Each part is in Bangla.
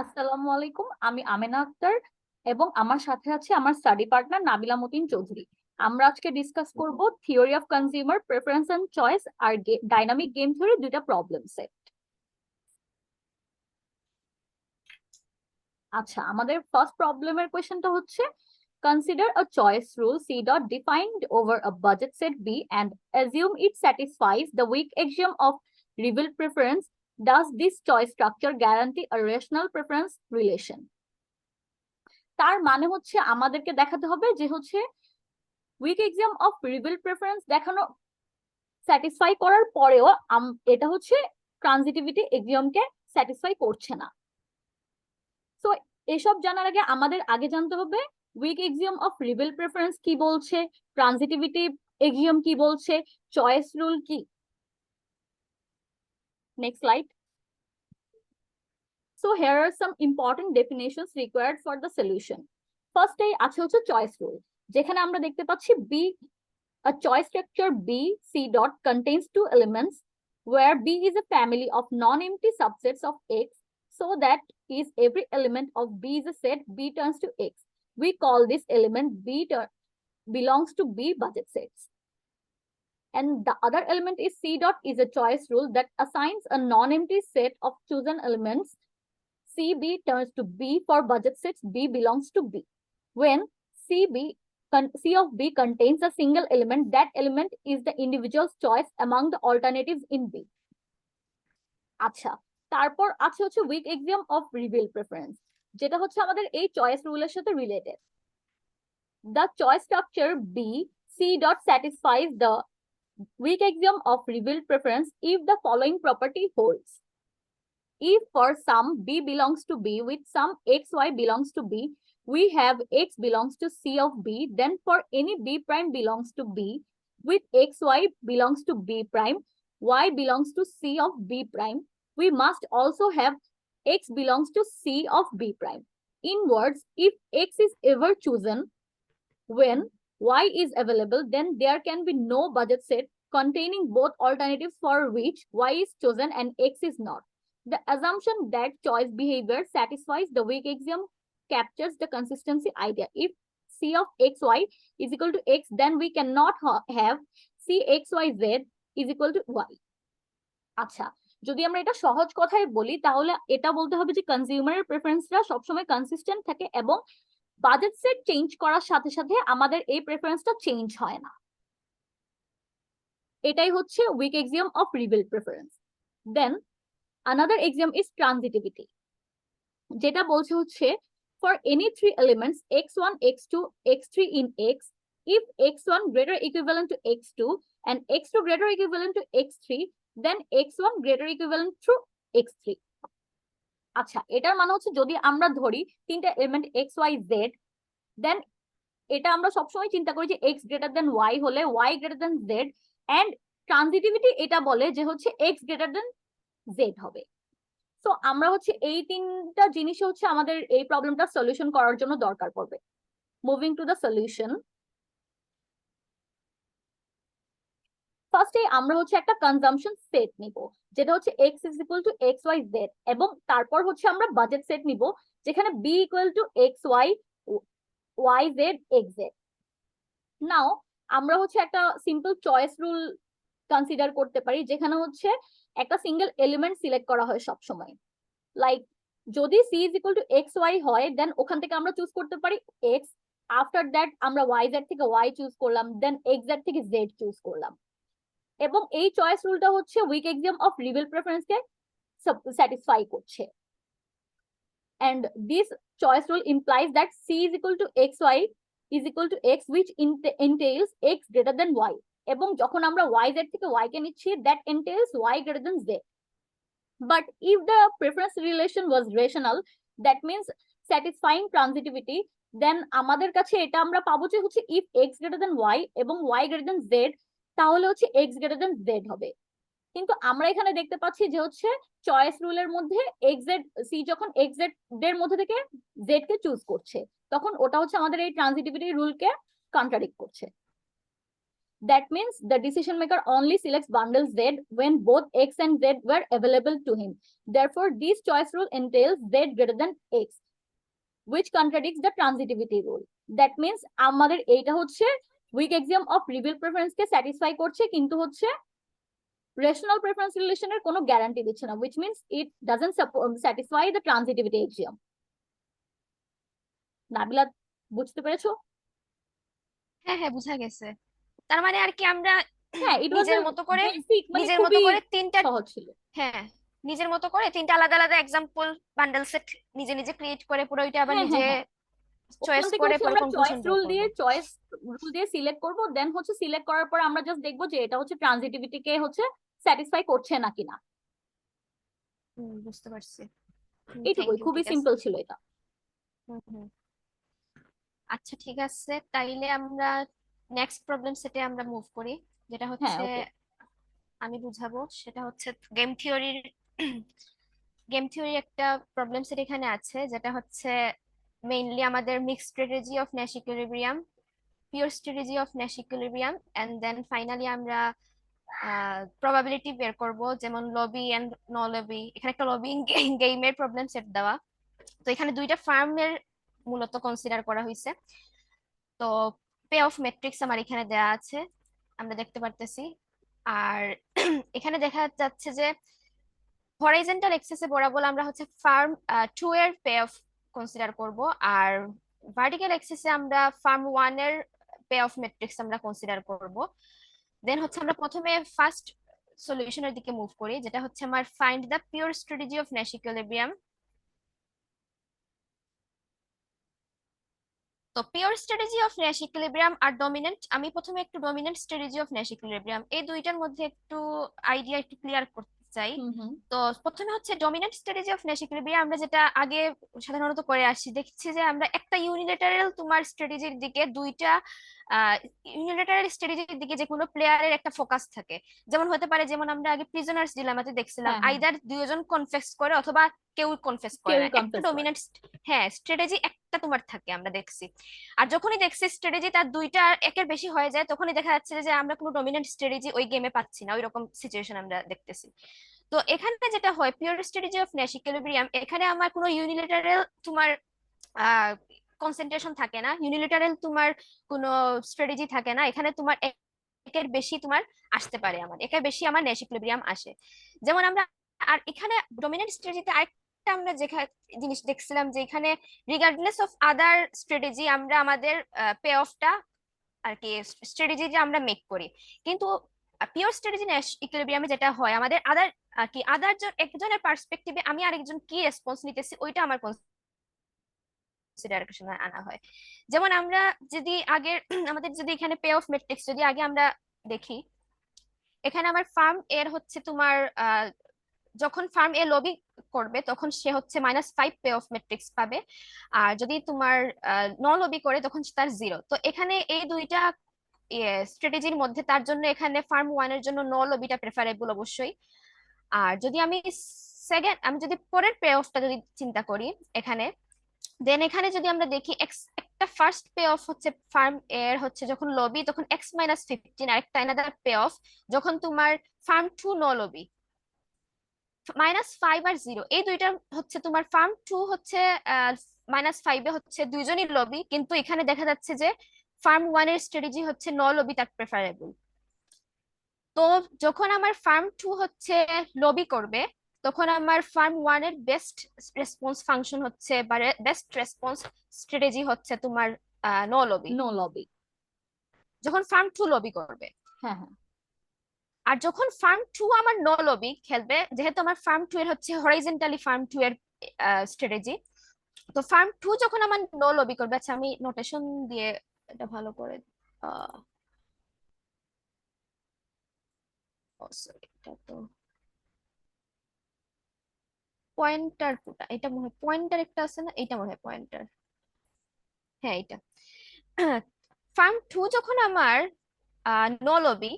আসসালামু আলাইকুম, আমি আমেনা আক্তার এবং আমার সাথে আছে আমার স্টাডি পার্টনার নাবিলা মতিন চৌধুরী। আমরা আজকে ডিসকাস করব theory of consumer preference and choice আর ডাইনামিক গেম থিওরি, দুইটা প্রবলেম সেট। আচ্ছা, আমাদের ফার্স্ট প্রবলেমের কোয়েশ্চেনটা হচ্ছে, consider a choice rule C dot defined over a budget set B and assume it satisfies the weak axiom of reveal preference. Does this choice structure guarantee a rational preference relation? তার মানে হচ্ছে আমাদেরকে দেখাতে হবে যে হচ্ছে weak axiom of reveal preference দেখানো স্যাটিসফাই করার পরেও এটা হচ্ছে ট্রানজিটিভিটি এক্সামকে স্যাটিসফাই করছে না। তো এসব জানার আগে আমাদের আগে জানতে হবে weak axiom of reveal preference কি বলছে, ট্রানজিটিভিটি এক্সাম কি বলছে, চয়েস রুল কি। Next slide. So here are some important definitions required for the solution. First আছে হচ্ছে চয়েস রুল, যেখানে আমরা দেখতে পাচ্ছি B a choice structure B C dot contains two elements where B is a family of non-empty subsets of X, so that is every element of B is a set B turns to X. We call this element belongs to B budget sets. And the other element is C dot is a choice rule that assigns a non-empty set of chosen elements CB turns to B for budget sets B belongs to B. When C of B contains a single element, that element is the individual's choice among the alternatives in B. আচ্ছা, তারপর আছে হচ্ছে weak axiom of reveal preference, যেটা হচ্ছে আমাদের এই চয়েস রুলের সাথে related. The choice structure B C dot satisfies the weak axiom of revealed preference if the following property holds. If for some B belongs to B with some XY belongs to B, we have X belongs to C of B, then for any B prime belongs to B with XY belongs to B prime, Y belongs to C of B prime, we must also have X belongs to C of B prime. In words, if X is ever chosen when Y is available, then there can be no budget set containing both alternatives for which Y is chosen and X is not. The assumption that choice behavior satisfies the weak axiom captures the consistency idea. If C of XY is equal to X, then we cannot have CXYZ is equal to Y. আচ্ছা, যদি আমরা এটা সহজ কথায় বলি তাহলে এটা বলতে হবে যে কনজিউমারের প্রেফারেন্সরা সবসময় কনসিস্টেন্ট থাকে এবং বাজেট সেট চেঞ্জ করার সাথে সাথে আমাদের এই প্রেফারেন্সটা চেঞ্জ হয় না। এটাই হচ্ছে weak axiom of reveal preference. Then another axiom is transitivity, যেটা বলছে হচ্ছে for any three elements x1 x2 x3 in X, if x1 greater equivalent to x2 and x2 greater equivalent to x3, then x1 greater equivalent to x3. আচ্ছা, এটার মানে হচ্ছে যদি আমরা ধরি তিনটা element x y z, then এটা আমরা সবসময় চিন্তা করি যে x গ্রেটার দেন y হলে y greater than z, and transitivity এটা বলে যে হচ্ছে x গ্রেটার দেন z হবে। তো আমরা হচ্ছে এই তিনটা জিনিস হচ্ছে আমাদের এই প্রবলেমটা সলিউশন করার জন্য দরকার পড়বে। মুভিং টু দ্য সলিউশন, ফার্স্টে আমরা হচ্ছে একটা কনজাম্পশন সেট নিব, যেটা হচ্ছে x is equal to x y z, এবং তারপর হচ্ছে আমরা বাজেট সেট নিব যেখানে b equal to x y y z x z. Now আমরা হচ্ছে একটা সিম্পল চয়েস রুল কনসিডার করতে পারি, যেখানে হচ্ছে একটা সিঙ্গেল এলিমেন্ট সিলেক্ট করা হয় সব সময়। লাইক যদি c is equal to x y হয়, দেন ওখান থেকে আমরা চুজ করতে পারি x, আফটার দ্যাট আমরা ওয়াই জেড থেকে y চুজ করলাম, দেন এক্স জেড থেকে z চুজ করলাম। এবং এই চয়েস রুলটা হচ্ছে উইক এক্সাম অফ রিভিল প্রেফারেন্সকে স্যাটিসফাই করছে। and this choice rule implies that c is equal to xy is equal to x, which entails x greater than y, এবং যখন আমরা yz থেকে y কে নিচ্ছি that entails y greater than z. But if the preference relation was rational, that means satisfying transitivity, then আমাদের কাছে এটা আমরা পাবো যে হচ্ছে if x greater than y এবং y greater than z, তাহলে হচ্ছে x greater than z হবে। কিন্তু আমরা এখানে দেখতে পাচ্ছি যে হচ্ছে চয়েস রুলের মধ্যে এক্সজেড সি যখন এক্সজেড এর মধ্যে থেকে জেড কে চুজ করছে, তখন ওটা হচ্ছে আমাদের এই ট্রানজিটিভিটি রুলকে কন্ট্রাডিক্ট করছে। That means the decision maker only selects bundle Z when both X and Z were available to him. Therefore, this choice rule entails Z greater than X, which contradicts the transitivity rule. That means আমাদের এইটা হচ্ছে weak axiom of reveal preference K satisfy করছে, কিন্তু হচ্ছে rational preference relation এর কোনো গ্যারান্টি দিচ্ছে না, which means it doesn't satisfy the transitivity axiom. Nabila, বুঝতে পেরেছো? হ্যাঁ হ্যাঁ, বুঝা গেছে। তার মানে আর কি আমরা হ্যাঁ, it was নিজের a মতো করে basic, মানে নিজের মতো খুবই করে তিনটা, সহজ ছিল। হ্যাঁ, নিজের মতো করে তিনটা আলাদা আলাদা এক্সাম্পল বান্ডেল সেট নিজে নিজে ক্রিয়েট করে পুরো ওইটা আবার হ্যাঁ নিজে হ্যাঁ হ্যাঁ, চয়েস ওখান থেকে করে হচ্ছে পরে আমরা কনক্লুশন ড্র করব। চয়েস রুল দিয়ে সিলেক্ট করব, দেন হচ্ছে সিলেক্ট করার পর আমরা জাস্ট দেখবো যে এটা হচ্ছে ট্রানজিটিভিটি কে হচ্ছে স্যাটিসফাই করছে নাকি না। বুঝতে পারছি। থ্যাংক এইটুকুই, ইউ, খুবই ঠিক আছে। সিম্পল ছিল এটা। হুম হুম। আচ্ছা ঠিক আছে, তাইলে আমরা নেক্সট প্রবলেম সেটে আমরা মুভ করি, যেটা হ্যাঁ, হচ্ছে ওকে। আমি বুঝাবো। সেটা হচ্ছে গেম থিওরির একটা প্রবলেম সেট এখানে আছে, যেটা হচ্ছে মেইনলি আমাদের mixed strategy of Nash equilibrium, pure strategy of Nash equilibrium, and then finally আমরা প্রবাবিলিটি বের করব, যেমন লবি এন্ড নো লবি। এখানে একটা লবিং গেমের প্রবলেম সেট দেওয়া। তো এখানে দুইটা ফার্মের মূলত কনসিডার করা হয়েছে। তো পে অফ ম্যাট্রিক্স আমার এখানে দেয়া আছে, আমরা দেখতে পারতেছি। আর এখানে দেখা যাচ্ছে যে হরাইজন্টাল এক্সিসে বরাবর আমরা হচ্ছে ফার্ম 2 এর পে অফ কনসিডার করব, আর ভার্টিক্যাল এক্সিসে আমরা ফার্ম 1 এর পে অফ ম্যাট্রিক্স আমরা কনসিডার করব। দেন হচ্ছে আমরা প্রথমে ফার্স্ট সলিউশনের দিকে মুভ করি, যেটা হচ্ছে আমার find the pure strategy of Nash equilibrium. তো pure strategy of Nash equilibrium আর ডমিনেন্ট, আমি প্রথমে একটু dominant strategy of Nash equilibrium এই দুইটার মধ্যে একটু আইডিয়া একটু ক্লিয়ার করতে চাই। হুম হুম। তো প্রথমে হচ্ছে dominant strategy of Nash equilibrium আমরা যেটা আগে সাধারণত করে আসছি, দেখছি যে আমরা একটা ইউনিল্যাটারাল তোমার স্ট্র্যাটেজির দিকে দুইটা ইউনিল্যাটারাল স্ট্র্যাটেজির দিকে যে কোনো প্লেয়ারের একটা ফোকাস থাকে। যেমন হতে পারে, যেমন আমরা আগে প্রিজনার্স ডিলেমাতে দেখছিলাম, হ্যাঁ হ্যাঁ, আইদার দুইজন কনফেস করে অথবা কেউ কনফেস করে কেউই না, একটা কনফেস করে। ডমিনেন্ট হ্যাঁ স্ট্র্যাটেজি একটা তোমার থাকে আমরা দেখছি। আর যখনই দেখছি স্ট্র্যাটেজি তার দুইটা একের বেশি হয়ে যায়, তখনই দেখা যাচ্ছে যে আমরা কোনো ডমিনেন্ট স্ট্র্যাটেজি ওই গেমে পাচ্ছি না, ওই রকম সিচুয়েশন আমরা দেখতেছি। তো এখানে যেটা হয় pure strategy of Nash equilibrium, এখানে আমার কোনো ইউনিলেটারাল তোমার কনসেন্ট্রেশন থাকে না, ইউনিলেটারাল তোমার কোনো স্ট্র্যাটেজি থাকে না। এখানে তোমার একের বেশি তোমার আসতে পারে, আমার একের বেশি আমার ন্যাশ ইকুইলিব্রিয়াম আসে। যেমন আমরা, আর এখানে ডমিনেন্ট স্ট্র্যাটেজিতে আরেকটা আমরা যেখানে জিনিস দেখছিলাম, যে এখানে রিগার্ডলেস অফ আদার স্ট্র্যাটেজি আমরা আমাদের পে অফটা আর কি স্ট্র্যাটেজিটা আমরা মেক করি। কিন্তু পিওর স্ট্র্যাটেজি ন্যাশ ইকুইলিব্রিয়ামে যেটা হয়, আমাদের আদার আর কি আদার একজনের পার্সপেক্টিভে আমি আরেকজন কি রেসপন্স নিতেছি ওইটা আমার কনসিডারেশনে আনা হয়। যেমন আমরা যদি আগের আমাদের যদি এখানে পে অফ ম্যাট্রিক্স যদি আগে আমরা দেখি, এখানে আমার ফার্ম এর হচ্ছে তোমার যখন ফার্ম এ লবি করবে তখন সে হচ্ছে -5 পে অফ ম্যাট্রিক্স পাবে, আর যদি তোমার ন লবি করে তখন তার 0। তো এখানে এই দুইটা স্ট্র্যাটেজির মধ্যে তার জন্য এখানে ফার্ম 1 এর জন্য নো লবিটা প্রেফারেবল অবশ্যই। আর যদি আমি যদি পরের পে অফটা যদি চিন্তা করি এখানে, দেন এখানে যদি আমরা দেখি একটা ফার্স্ট পে অফ হচ্ছে ফার্ম এর হচ্ছে যখন লবি তখন X-15, আর একটা অ্যানাদার পে অফ যখন তোমার ফার্ম 2 নো লবি -5 আর 0, এই দুইটা হচ্ছে তোমার ফার্ম 2 হচ্ছে -5 হচ্ছে দুইজনই লবি, কিন্তু এখানে দেখা যাচ্ছে যে ফার্ম 1 এর স্ট্র্যাটেজি হচ্ছে নো লবি তার প্রেফারেবল। তো যখন আমার ফার্ম 2 হচ্ছে লবি করবে তখন আমার ফার্ম 1 এর বেস্ট রেসপন্স ফাংশন হচ্ছে বা বেস্ট রেসপন্স স্ট্র্যাটেজি হচ্ছে তোমার নো লবি, নো লবি। যখন ফার্ম 2 লবি করবে। হ্যাঁ হ্যাঁ। আর যখন ফার্ম 2 আমার নো লবি খেলবে, যেহেতু আমার ফার্ম 2 এর হচ্ছে হরাইজন্টালি ফার্ম 2 এর স্ট্র্যাটেজি, তো ফার্ম 2 যখন আমার নো লবি করবে, আচ্ছা আমি নোটেশন দিয়ে এটা ভালো করে sorry, এটা তো পয়েন্টার, কোটা এটা মনে হয় পয়েন্টার একটা আছে না, এটা মনে হয় পয়েন্টার, হ্যাঁ এটা। ফার্ম 2 যখন আমার নো লবি,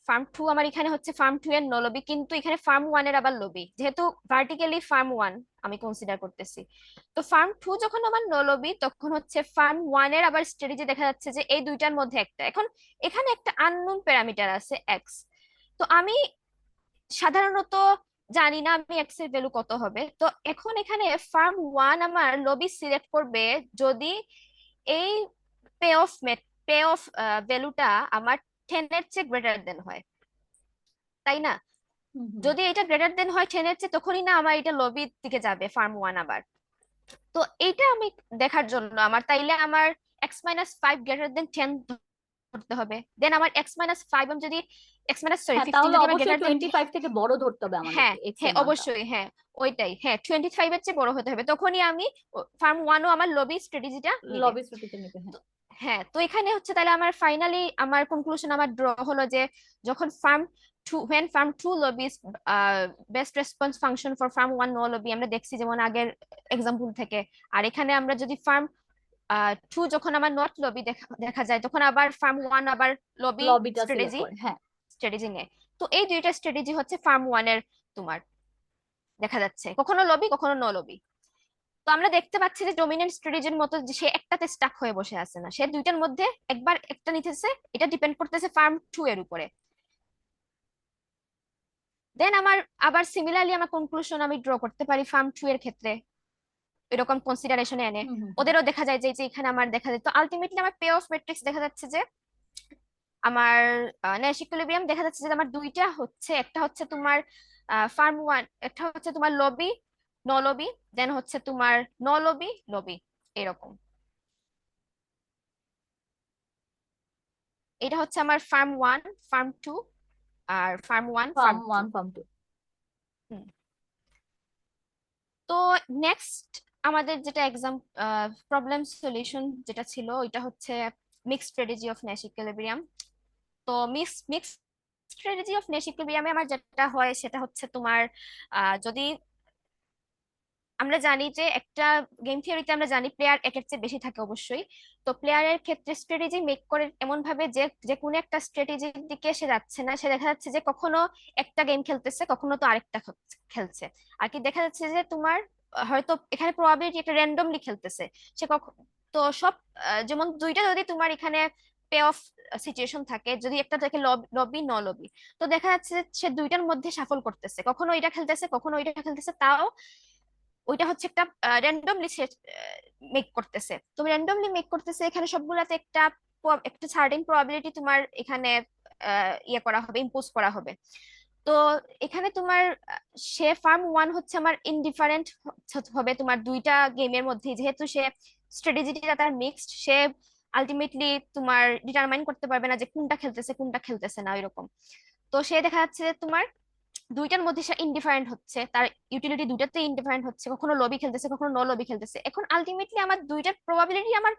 ফার্ম 2 আমার এখানে হচ্ছে ফার্ম 2 এর নো লবি, কিন্তু এখানে ফার্ম 1 এর আবার লবি, যেহেতু ভার্টিক্যালি ফার্ম 1 আমি কনসিডার করতেছি। তো ফার্ম 2 যখন আমার নো লবি, তখন হচ্ছে ফার্ম 1 এর আবার স্ট্র্যাটেজি দেখা যাচ্ছে যে এই দুইটার মধ্যে একটা। এখন এখানে একটা আননোন প্যারামিটার আছে এক্স। তো আমি সাধারণত জানি না আমি এক্স এর ভ্যালু কত হবে। তো এখন এখানে ফার্ম 1 আমার লবি সিলেক্ট করবে যদি এই পে অফ ভ্যালুটা আমার 10 এর চেয়ে গ্রেটার দেন হয়, তাই না? হুম হুম যদি এটা গ্রেটার দেন হয় 10 এর চেয়ে, তখনই না আমার এটা লবির দিকে যাবে ফার্ম 1 আবার। তো এইটা আমি দেখার জন্য আমার তাইলে আমার এক্স মাইনাস 5 গ্রেটার দেন 10 ধরতে হবে। দেন আমার এক্স মাইনাস 5 আমি যদি এক্স মাইনাস সরি হ্যাঁ, 15 তাহলে যদি আমার অবশ্যই গ্রেটার দেন, 25 থেকে বড় ধরতে হবে হ্যাঁ আমাদেরকে এক্স এর হ্যাঁ মানটা। অবশ্যই, হ্যাঁ ওইটাই, হ্যাঁ 25 এর চেয়ে বড় হতে হবে, তখনই আমি ফার্ম 1ও আমার লবি স্ট্র্যাটেজিটা নিবে। লবি স্ট্র্যাটেজি নিতে, হ্যাঁ। তো হ্যাঁ, তো এখানে হচ্ছে তাহলে আমার ফাইনালি আমার কনক্লুশন আমার ড্র হলো যে যখন farm 2 when farm 2 lobbies best response function for farm 1 no lobby আমরা দেখছি যেমন আগের এক্সাম্পল থেকে। আর এখানে আমরা যদি ফার্ম 2 যখন আমার নট লবি দেখা দেখা যায়, তখন আবার ফার্ম 1 আবার লবি লবিটা সিলেক্ট স্ট্র্যাটেজি করে, হ্যাঁ। স্ট্র্যাটেজি নেয়। তো এই দুইটা স্ট্র্যাটেজি হচ্ছে ফার্ম 1 এর তোমার দেখা যাচ্ছে, কখনো লবি কখনো নো লবি। তো আমরা দেখতে পাচ্ছি যে ডমিনেন্ট স্ট্র্যাটেজির মতো যে সে একটাতে স্টাক হয়ে বসে আছে না, সে দুইটার মধ্যে একবার একটা নিতেছে, এটা ডিপেন্ড করতেছে ফার্ম 2 এর উপরে। দেন আমার আবার সিমিলারলি আমার কনক্লুশন আমি ড্র করতে পারি ফার্ম 2 এর ক্ষেত্রে এরকম কনসিডারেশনে এনে। হুম হুম হুম। ওদেরও দেখা যায় যে যে এখানে আমার দেখা যায়, তো আলটিমেটলি আমার পে অফ ম্যাট্রিক্স দেখা যাচ্ছে যে আমার ন্যাশ ইকুইলিব্রিয়াম দেখা যাচ্ছে যে আমার দুইটা হচ্ছে, একটা হচ্ছে তোমার ফার্ম 1, একটা হচ্ছে তোমার লবি নো লবি, দেন হচ্ছে তোমার নো লবি লবি এরকম। এটা হচ্ছে আমার ফার্ম 1 ফার্ম 2 আর ফার্ম 1 ফার্ম ফার্ম 2। 1 ফার্ম 2। তো নেক্সট আমাদের যেটা এক্সাম প্রবলেম সলিউশন যেটা ছিল, ওইটা হচ্ছে mixed strategy of Nash equilibrium. তো মিক্সড স্ট্র্যাটেজি অফ ন্যাশ ইকুইলিব্রিয়ামে আমার যেটা হয় সেটা হচ্ছে তোমার যদি আমরা জানি যে একটা গেম থিওরিতে আমরা জানি প্লেয়ার একের চেয়ে বেশি থাকে অবশ্যই। তো প্লেয়ারের ক্ষেত্রে স্ট্র্যাটেজি মেক করে এমন ভাবে যে যে কোনো একটা স্ট্র্যাটেজির দিকে সে যাচ্ছে না, সে দেখা যাচ্ছে যে কখনো একটা গেম খেলতেছে, কখনো তো আরেকটা খেলছে। আর কি দেখা যাচ্ছে যে তোমার হয়তো এখানে প্রবাবিলিটি একটা র্যান্ডমলি খেলতেছে সে কখন। তো সব যেমন দুইটা যদি তোমার এখানে পে অফ সিচুয়েশন থাকে, যদি একটা থাকে লবি ন লবি, তো দেখা যাচ্ছে যে সে দুইটার মধ্যে সাফল করতেছে, কখনো এটা খেলতেছে কখনো ওইটা খেলতেছে, তাও ওইটা হচ্ছে একটা র্যান্ডমলি মেক করতেছে। তো র্যান্ডমলি মেক করতেছে এখানে সবগুলাতে একটা একটা সার্টেন প্রবাবিলিটি তোমার এখানে ইয়ে করা হবে, ইম্পোজ করা হবে। তো এখানে তোমার সে ফার্ম 1 হচ্ছে আমার ইনডিফারেন্ট হবে তোমার দুইটা গেমের মধ্যে, যেহেতু সে স্ট্র্যাটেজিটা তার মিক্সড, সে আলটিমেটলি তোমার ডিটারমাইন করতে পারবে না যে কোনটা খেলতেছে কোনটা খেলতেছে না এরকম। তো সে দেখা যাচ্ছে যে তোমার দুইটার মধ্যে সে ইনডিফারেন্ট হচ্ছে, তার ইউটিলিটি দুইটাতে ইনডিফারেন্ট হচ্ছে, কখনো লবি খেলতেছে কখনো নো লবি খেলতেছে। এখন আলটিমেটলি আমার দুইটার প্রবাবিলিটি আমার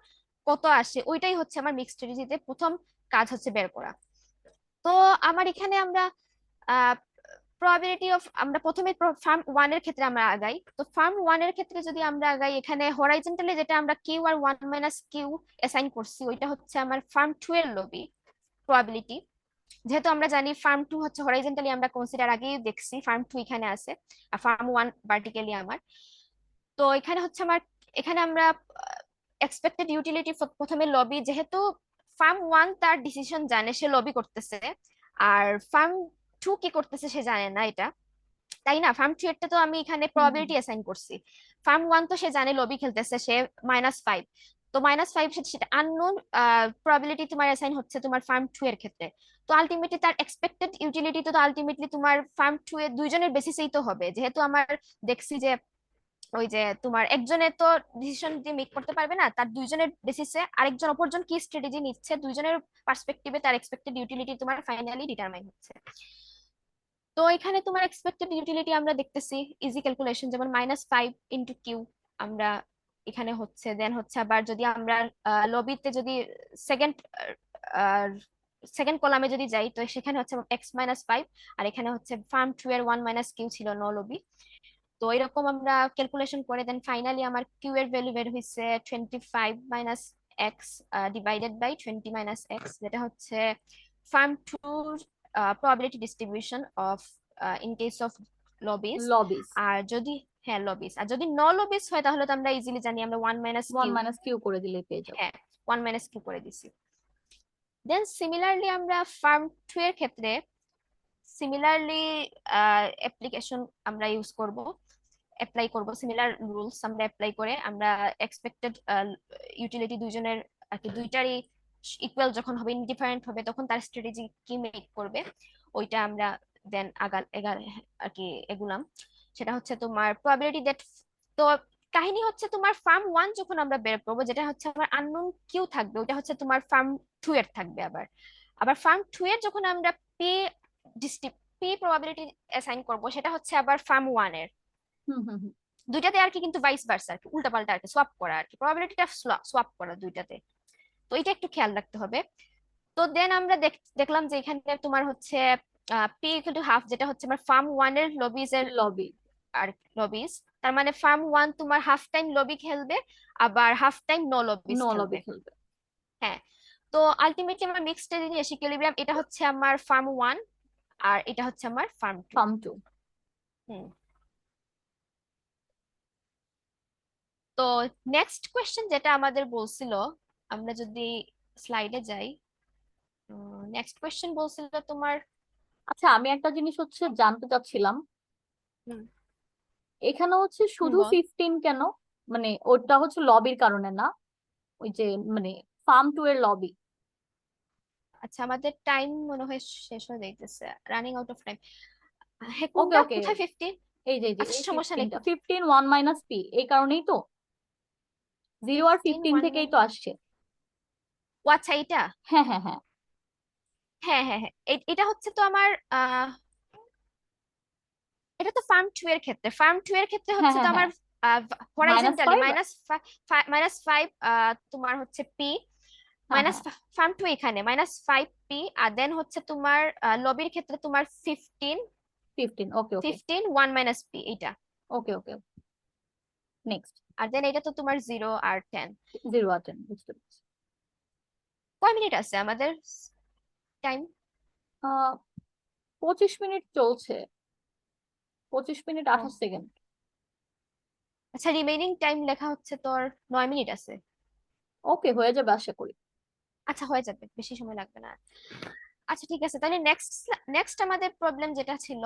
কত আসে, ওইটাই হচ্ছে আমার মিক্সড স্ট্র্যাটেজিতে প্রথম কাজ হচ্ছে বের করা। তো আমার এখানে আমরা প্রবাবিলিটি অফ আমরা প্রথমে ফার্ম 1 এর ক্ষেত্রে আমরা আগাই। তো ফার্ম 1 এর ক্ষেত্রে যদি আমরা আগাই, এখানে হরাইজন্টালি যেটা আমরা Q R 1 minus Q assign করছি, ওইটা হচ্ছে আমার ফার্ম 2 এর লবি প্রবাবিলিটি। যেহেতু আমরা জানি ফার্ম 2 হচ্ছে হরাইজন্টালি আমরা কনসিডার আগেই দেখছি, ফার্ম 2 এখানে আছে আর ফার্ম 1 ভার্টিক্যালি আমার। তো এখানে হচ্ছে আমার এখানে আমরা এক্সপেক্টেড ইউটিলিটি প্রথমে লবি, যেহেতু ফার্ম 1 তার ডিসিশন জানে সে লবি করতেছে, আর ফার্ম 2 কি করতেছে সে জানে না এটা, তাই না? ফার্ম 2 এরটা তো আমি এখানে হুম হুম প্রবাবিলিটি অ্যাসাইন করছি। ফার্ম 1 তো সে জানে লবি খেলতেছে, সে -5। তো -5 সেটা আননোন প্রবাবিলিটি তোমার অ্যাসাইন হচ্ছে তোমার ফার্ম 2 এর ক্ষেত্রে। তো আলটিমেটলি তার এক্সপেক্টেড ইউটিলিটি তো আলটিমেটলি তোমার ফার্ম 2 এর দুইজনের বেসিসেই তো হবে, যেহেতু আমার দেখছি যে ওই যে তোমার একজনে তো ডিসিশন দিয়ে মেক করতে পারবে না, তার দুইজনের বেসিসে আরেকজন অপরজন কি স্ট্র্যাটেজি নিচ্ছে, দুইজনের পার্সপেক্টিভে তার এক্সপেক্টেড ইউটিলিটি তোমার ফাইনালি ডিটারমাইন হচ্ছে। তো এখানে তোমার এক্সপেক্টেড ইউটিলিটি আমরা দেখতেছি ইজি ক্যালকুলেশন, যেমন -5 ইন্টু কিউ আমরা এখানে হচ্ছে, দেন হচ্ছে আবার যদি আমরা লবিতে যদি সেকেন্ড সেকেন্ড কলামে যদি যাই, তো সেখানে হচ্ছে x-5, আর এখানে হচ্ছে ফার্ম 2 এর 1 মাইনাস কিউ ছিল নো লবি। তো এরকম আমরা ক্যালকুলেশন করে দেন ফাইনালি আমার কিউ এর ভ্যালু বের হয়েছে 25 minus x divided by 20 minus x, যেটা হচ্ছে firm 2 probability distribution of in case of lobbies, lobbies আর যদি হ্যাঁ লবিস, আর যদি ন লবিস হয় তাহলে তো আমরা ইজিলি জানি আমরা 1 minus one Q, minus Q করে দিলে পেয়ে যাবো। হ্যাঁ 1 মাইনাস কিউ করে দিছি। দেন সিমিলারলি আমরা ফার্ম 2 এর ক্ষেত্রে সিমিলারলি অ্যাপ্লিকেশন আমরা ইউজ করব, অ্যাপ্লাই করব, সিমিলার রুলস আমরা অ্যাপ্লাই করে আমরা এক্সপেক্টেড ইউটিলিটি দুইজনের আর কি দুইটারই ইকুয়াল যখন হবে, ইনডিফারেন্ট হবে, তখন তার স্ট্র্যাটেজি কি মেক করবে ওইটা আমরা দেন এগার আর কি এগুলাম। সেটা হচ্ছে তোমার প্রবাবিলিটি দ্যাট, তো কাহিনী হচ্ছে তোমার ফার্ম 1 যখন আমরা বের করবো যেটা হচ্ছে আমার আননোন কিউ থাকবে, ওটা হচ্ছে তোমার ফার্ম 2 এর থাকবে। আবার আবার ফার্ম 2 এর যখন আমরা পি পি প্রবাবিলিটি অ্যাসাইন করব সেটা হচ্ছে আবার ফার্ম 1 এর। হুম হুম হুম। দুইটাতে আর কি কিন্তু ভাইস ভার্সা আর কি, উল্টাপাল্টা আর কি, সোয়াপ করা আর কি, প্রবাবিলিটিটা সোয়াপ করা দুইটাতে। তো এটা একটু খেয়াল রাখতে হবে। তো দেন আমরা দেখলাম যে এখানে তোমার হচ্ছে পি ইকুয়াল টু হাফ, যেটা হচ্ছে আমার ফার্ম 1 এর লবিজ এর লবি, আর লবিজ, তার মানে ফার্ম 1 তোমার হাফ টাইম লবি খেলবে আবার half time no lobbies no lobby খেলবে। খেলবে। হ্যাঁ, তো আলটিমেটলি আমার মিক্সড স্ট্র্যাটেজি ইকুইলিব্রিয়াম, এটা হচ্ছে আমার ফার্ম 1 আর এটা হচ্ছে আমার ফার্ম 2। ফার্ম 2। হুম। তো নেক্সট কোয়েশ্চেন যেটা আমাদের বলছিল, আমরা যদি স্লাইডে যাই, নেক্সট কোয়েশ্চেন বলছিল তোমার, আচ্ছা আমি একটা জিনিস হচ্ছে জানতে চাচ্ছিলাম, হুম, এখানে হচ্ছে শুধু বল। 15 কেন? মানে ওটা হচ্ছে লবির কারণে না, ওই যে মানে ফার্ম 2 এর লবি। আচ্ছা আমাদের টাইম মনে হয় শেষ হয়ে যাইতেছে, রানিং আউট অফ টাইম। হ্যাঁ ওকে কোনটা ওকে, কোথায় 15? এই যে আচ্ছা এই সমস্যা নেই। 15টা, 15 1 মাইনাস পি, এই কারণেই তো 0 আর 15 15 1 থেকেই তো আসছে। ও আচ্ছা এইটা, হ্যাঁ হ্যাঁ হ্যাঁ হ্যাঁ হ্যাঁ হ্যাঁ এটা হচ্ছে তো আমার এটা তো ফার্ম 2 এর ক্ষেত্রে, ফার্ম 2 এর ক্ষেত্রে হ্যাঁ হচ্ছে তো হ্যাঁ হ্যাঁ, আমার মাইনাস হরাইজন্টালি 5। মাইনাস 5 তোমার হচ্ছে পি হ্যাঁ মাইনাস হ্যাঁ, ফার্ম 2 এখানে মাইনাস 5 পি, আর দেন হচ্ছে তোমার লবির ক্ষেত্রে তোমার 15 15। ওকে ওকে 15 1 মাইনাস পি এইটা, ওকে ওকে, নেক্সট। আর দেন এটা তো তোমার 0 আর 10। 0 আর 10, বুঝতে পারছি। কয় মিনিট আছে আমাদের টাইম? 25 মিনিট চলছে, 25 মিনিট 28 সেকেন্ড। আচ্ছা রিমেইনিং টাইম লেখা হচ্ছে তোর 9 মিনিট আছে। ওকে, হয়ে যাবে আশা করি। আচ্ছা হয়ে যাবে, বেশি সময় লাগবে না। আচ্ছা ঠিক আছে, তাহলে নেক্সট নেক্সট আমাদের প্রবলেম যেটা ছিল,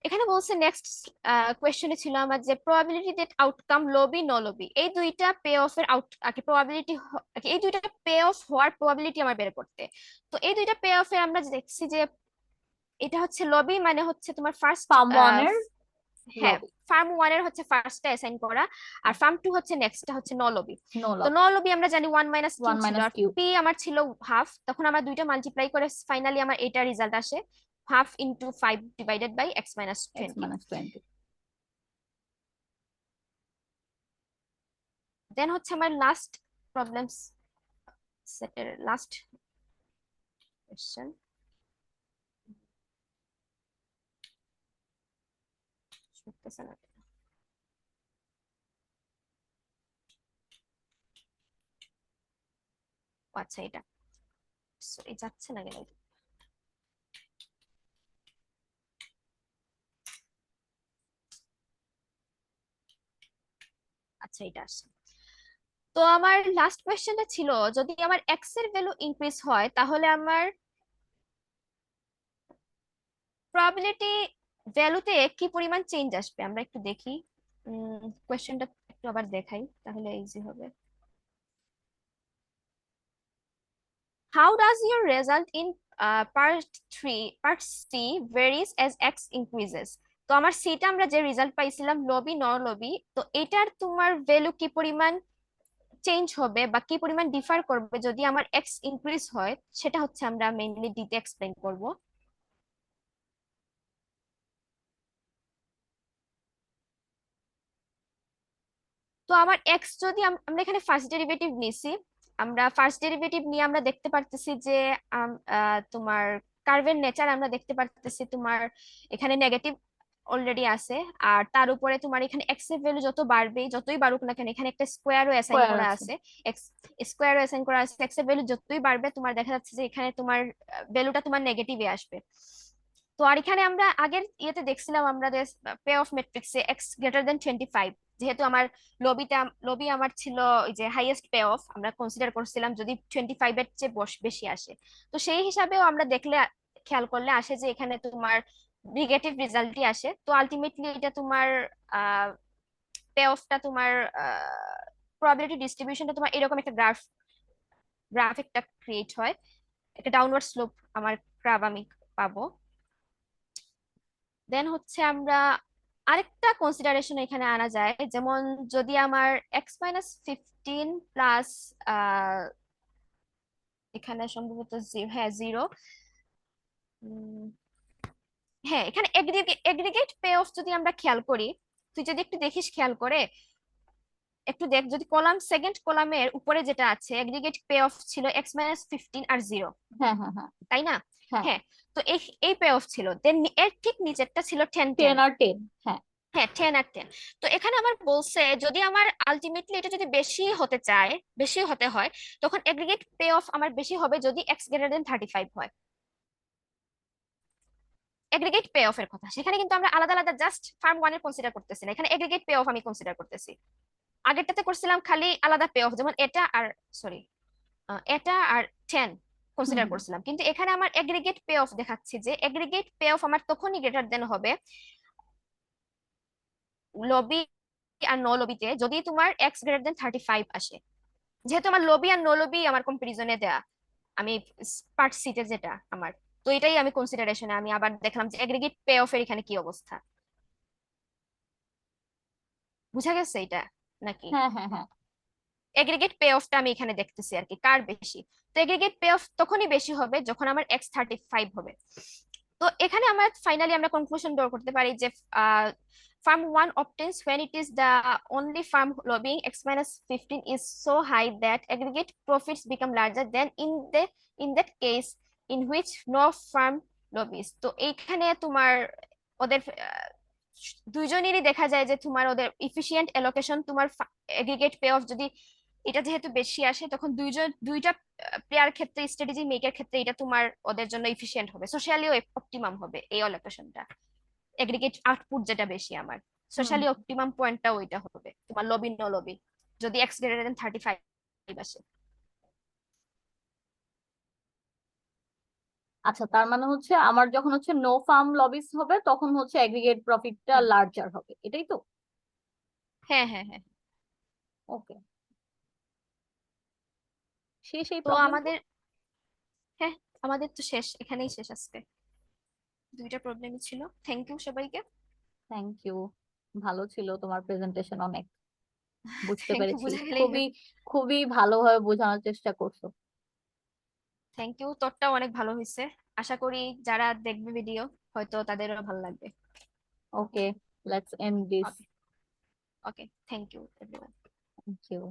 এখানে বলছে নেক্সট কোয়েশ্চনে ছিল আমার যে probability that outcome lobby no lobby, এই দুইটা পে অফ এর আউট আর কি প্রবাবিলিটি, এই দুইটা পে অফ হওয়ার প্রবাবিলিটি আমার বের করতে। তো এই দুইটা পে অফ এর আমরা দেখছি যে এটা হচ্ছে লবি মানে হচ্ছে তোমার ফার্স্ট, ফার্ম 1 এর হ্যাঁ লবি, ফার্ম 1 এর হচ্ছে ফার্স্টটা অ্যাসাইন করা, আর ফার্ম 2 হচ্ছে নেক্সটটা হচ্ছে নো লবি। নো তো লবি, নো লবি আমরা জানি 1 মাইনাস কিউ 1 ছিল, মাইনাস আর কিউ, পি আমার ছিল হাফ, তখন আমরা দুইটা মাল্টিপ্লাই করে ফাইনালি আমার এটা রেজাল্ট আসে half into 5 divided by x minus x 20। Minus 20। Then হচ্ছে আমার লাস্ট প্রবলেমস সেটের লাস্ট কোশ্চেন, শুনতেছে না কেন? ও আচ্ছা এটা এই যাচ্ছে না কেন? আচ্ছা এটা আসছে। তো আমার লাস্ট কোয়েশ্চেনটা ছিল যদি আমার এক্স এর ভ্যালু ইনক্রিজ হয় তাহলে আমার প্রবাবিলিটি ভ্যালুতে কি পরিমাণ চেঞ্জ আসবে, আমরা একটু দেখি। কোয়েশ্চেনটা একটু আবার দেখাই তাহলে ইজি হবে। How does your result in part C varies as x increases? তো আমার সিটা আমরা যে রেজাল্ট পাইছিলাম লবি নন লবি, তো এটার তোমার ভ্যালু কি পরিমাণ চেঞ্জ হবে বা কি পরিমাণ ডিফার করবে যদি আমার এক্স ইনক্রিজ হয়, সেটা হচ্ছে আমরা মেইনলি ডিতে এক্সপ্লেইন করব। তো আমার এক্স যদি আমরা এখানে ফার্স্ট ডেরিভেটিভ নিছি, আমরা ফার্স্ট ডেরিভেটিভ নিয়ে আমরা দেখতে পারতেছি যে তোমার কার্ভের নেচার আমরা দেখতে পারতেছি তোমার এখানে নেগেটিভ অলরেডি আছে। আর তার উপরে তোমার এখানে এক্স এর ভ্যালু যত বাড়বে, যতই বাড়ুক না কেন, এখানে একটা স্কোয়ারও অ্যাসাইন স্কোয়ার করা আছে। আছে। এক্স স্কোয়ারও অ্যাসাইন করা আছে। এক্স এর ভ্যালু যতই বাড়বে তোমার দেখা যাচ্ছে যে এখানে তোমার ভ্যালুটা তোমার নেগেটিভে আসবে। তো আর এখানে আমরা আগের ইয়েতে দেখছিলাম আমরা যে পে অফ ম্যাট্রিক্সে এক্স গ্রেটার দেন 25, যেহেতু আমার লবি আমার ছিল ওই যে হাইয়েস্ট পে অফ, আমরা কনসিডার করছিলাম যদি 25 এর চেয়ে বেশি আসে। তো সেই হিসাবেও আমরা দেখলে খেয়াল করলে আসে যে এখানে তোমার নেগেটিভ রেজাল্টই আসে। তো আলটিমেটলি এটা তোমার পে অফটা তোমার প্রবাবিলিটি ডিস্ট্রিবিউশনটা তোমার এরকম একটা গ্রাফ একটা ক্রিয়েট হয়, একটা ডাউনওয়ার্ড স্লোপ আমার গ্রাফ আমি পাবো। দেন হচ্ছে আমরা আরেকটা কনসিডারেশন এখানে আনা যায়, যেমন যদি আমার x-15 প্লাস এখানে সম্ভবত হ্যাঁ 0, হ্যাঁ এখানে এগ্রিগেট পে অফ যদি আমরা খেয়াল করি, তুই যদি একটু দেখিস খেয়াল করে একটু দেখ, যদি সেকেন্ড কলামের উপরে যেটা আছে এগ্রিগেট পে অফ ছিল x-15 আর 0, হ্যাঁ হ্যাঁ হ্যাঁ তাই না? হ্যাঁ। হ্যাঁ। তো এই এই পে অফ ছিল, দেন এর ঠিক নিচেরটা ছিল 10 10। 10 আর 10। হ্যাঁ হ্যাঁ 10 আর 10। তো এখানে আমার বলছে যদি আমার আলটিমেটলি এটা যদি বেশি হতে চায়, বেশি হতে হয়, তখন এগ্রিগেট পে অফ আমার বেশি হবে যদি এক্স গ্রেটার দেন 35 হয়। এগ্রিগেট পে অফ এর কথা সেখানে কিন্তু আমরা আলাদা আলাদা জাস্ট ফার্ম ওয়ান এর কনসিডার করতেছি না, এখানে এগ্রিগেট পে অফ আমি কনসিডার করতেছি। আগেরটাতে করছিলাম খালি আলাদা পে অফ, যেমন এটা আর সরি এটা আর 10 হুম কনসিডার হুম। করছিলাম, কিন্তু এখানে আমার এগ্রিগেট পে অফ দেখাচ্ছে যে এগ্রিগেট পে অফ আমার তখনই গ্রেটার দেন হবে লবি আর নো লবিতে যদি তোমার এক্স গ্রেটার দেন 35 আসে। যেহেতু আমার লবি আর নো লবি আমার কম্পারিজনে দেয়া, আমি পার্ট সিতে যেটা আমার, তো এটাই আমি কনসিডারেশনে আমি আবার দেখলাম যে এগ্রিগেট পে অফ এর এখানে কি অবস্থা। বুঝা গেছে এটা নাকি? হ্যাঁ হ্যাঁ হ্যাঁ। এগ্রিগেট পে অফটা আমি এখানে দেখতেছি আর কি কার বেশি। তো এগ্রিগেট পে অফ তখনই বেশি হবে যখন আমার x-35 হবে। তো এখানে আমরা ফাইনালি আমরা কনক্লুশন ড্র করতে পারি যে farm 1 obtains when it is the only farm lobbying x-15 is so high that aggregate profits become larger than in that case in which no farm lobbies। তো এইখানে তোমার ওদের দুইজনেরই দেখা যায় যে তোমার ওদের ইফিশিয়েন্ট অ্যালোকেশন, তোমার এগ্রিগেট পে অফ যদি এটা যেহেতু বেশি আসে তখন দুইটা প্লেয়ার ক্ষেত্রে স্ট্র্যাটেজি মেকের ক্ষেত্রে এটা তোমার ওদের জন্য ইফিশিয়েন্ট হবে, সোশ্যালিও অপটিমাম হবে এই অ্যালোকেশনটা। এগ্রিগেট আউটপুট যেটা বেশি আমার, হুম। সোশ্যালি অপটিমাম পয়েন্টটা ওইটা হবে তোমার লবি নো লবি যদি এক্স গ্রেটার দেন 35 আসে। আচ্ছা, তার মানে হচ্ছে আমার যখন হচ্ছে নো ফার্ম লবিস হবে তখন হচ্ছে এগ্রিগেট প্রফিটটা হুম, লার্জার হবে, এটাই তো? হ্যাঁ হ্যাঁ হ্যাঁ। ওকে, শেষ এই তো প্রবলেমটা? আমাদের, হ্যাঁ আমাদের তো শেষ, এখানেই শেষ আজকে, দুইটা প্রবলেমই ছিল। থ্যাংক ইউ সবাইকে। থ্যাংক ইউ, ভালো ছিল তোমার প্রেজেন্টেশন, অনেক বুঝতে থ্যাংক ইউ, পেরেছি। বুঝা গেলেই খুবই খুবই ভালোভাবে বোঝানোর চেষ্টা করছো। থ্যাংক ইউ, তোরটাও অনেক ভালো হয়েছে। আশা করি যারা দেখবে ভিডিও হয়তো তাদেরও ভালো লাগবে। Okay, let's end this. Okay, okay, thank you everyone. Thank you.